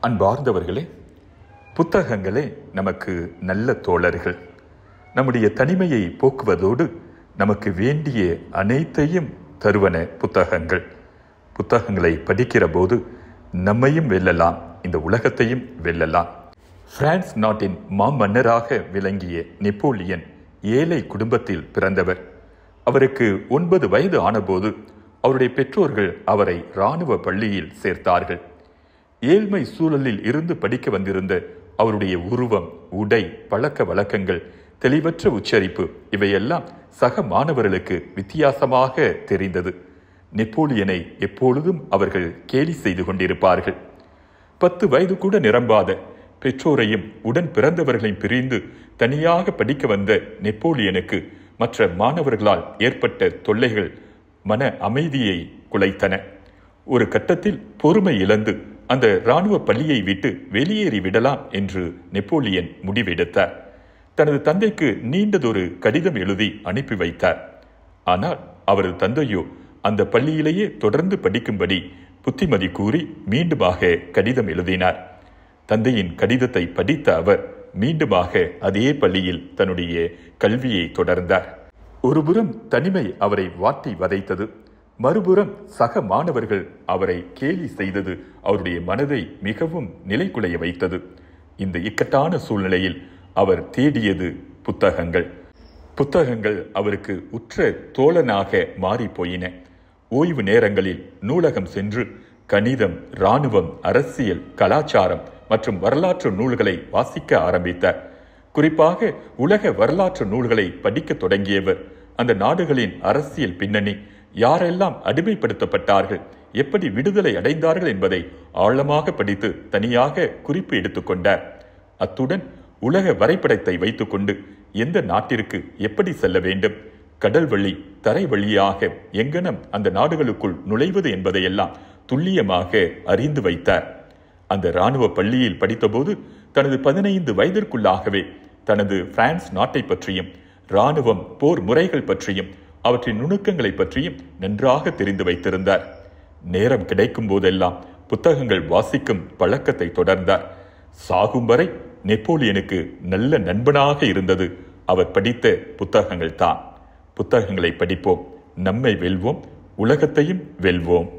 அன்பார்ந்தவர்களே, புத்தகங்களே நமக்கு நல்ல தோழர்கள். நம்முடைய தனிமையை போக்குவதோடு நமக்கு வேண்டிய அனைத்தையும் தருவன புத்தகங்கள். புத்தகங்களை படிக்கிற போது நம்மையும் வெல்லலாம், இந்த உலகத்தையும் வெல்லலாம். பிரான்ஸ் நாட்டின் மாமன்னராக விளங்கிய நெப்போலியன் ஏழை குடும்பத்தில் பிறந்தவர். அவருக்கு 9 வயது ஆனபோது அவருடைய பெற்றோர்கள் அவரை இராணுவ பள்ளியில் சேர்த்தார்கள். ஏழ்மை சூழலில் இருந்து படிக்க வந்திருந்த அவருடைய உருவம், உடை, பழக்க வழக்கங்கள், தெளிவற்ற உச்சரிப்பு இவையெல்லாம் சக மாணவர்களுக்கு வித்தியாசமாக தெரிந்தது. நெப்போலியனை எப்பொழுதும் அவர்கள் கேலி செய்து கொண்டிருப்பார்கள். 10 வயது கூட நிரம்பாத பெற்றோரையும் உடன் பிறந்தவர்களையும் பிரிந்து தனியாக படிக்க வந்த நெப்போலியனுக்கு மற்ற மாணவர்களால் ஏற்பட்ட தொல்லைகள் மன அமைதியை குலைத்தன. ஒரு கட்டத்தில் பொறுமை இழந்து அந்த இராணுவ பள்ளியை விட்டு வெளியேறி விடலாம் என்று நெப்போலியன் முடிவெடுத்தார். தனது தந்தைக்கு நீண்டதொரு கடிதம் எழுதி அனுப்பி வைத்தார். ஆனால் அவரது தந்தையோ அந்த பள்ளியிலேயே தொடர்ந்து படிக்கும்படி புத்திமதி கூறி மீண்டுமாக கடிதம் எழுதினார். தந்தையின் கடிதத்தை படித்த அவர் மீண்டுமாக அதே பள்ளியில் தன்னுடைய கல்வியை தொடர்ந்தார். ஒருபுறம் தனிமை அவரை வாட்டி வதைத்தது, மறுபுறம் சக மாணவர்கள் அவரை கேலி செய்தது அவருடைய மனதை மிகவும் நிலைகுலைய வைத்தது. இந்த இக்கட்டான சூழ்நிலையில் அவர் தேடியது புத்தகங்கள். புத்தகங்கள் அவருக்கு உற்ற தோழனாக மாறி போயின. ஓய்வு நேரங்களில் நூலகம் சென்று கணிதம், இராணுவம், அரசியல், கலாச்சாரம் மற்றும் வரலாற்று நூல்களை வாசிக்க ஆரம்பித்தார். குறிப்பாக உலக வரலாற்று நூல்களை படிக்க தொடங்கியவர் அந்த நாடுகளின் அரசியல் பின்னணி, யாரெல்லாம் அடிமைப்படுத்தப்பட்டார்கள், எப்படி விடுதலை அடைந்தார்கள் என்பதை ஆழமாக படித்து தனியாக குறிப்பு எடுத்துக்கொண்டார். அத்துடன் உலக வரைபடத்தை வைத்துக்கொண்டு எந்த நாட்டிற்கு எப்படி செல்ல வேண்டும், கடல் வழி, தரை வழியாக எங்கனம் அந்த நாடுகளுக்குள் நுழைவது என்பதையெல்லாம் துல்லியமாக அறிந்து வைத்தார். அந்த இராணுவ பள்ளியில் படித்தபோது தனது 15 வயதிற்குள்ளாகவே தனது பிரான்ஸ் நாட்டை பற்றியும் இராணுவம், போர் முறைகள் பற்றியும் அவற்றின் நுணுக்கங்களை பற்றியும் நன்றாக தெரிந்து வைத்திருந்தார். நேரம் கிடைக்கும் போதெல்லாம் புத்தகங்கள் வாசிக்கும் பழக்கத்தை தொடர்ந்தார். சாகும் வரை நெப்போலியனுக்கு நல்ல நண்பனாக இருந்தது அவர் படித்த புத்தகங்கள் தான். புத்தகங்களை படிப்போம், நம்மை வெல்வோம், உலகத்தையும் வெல்வோம்.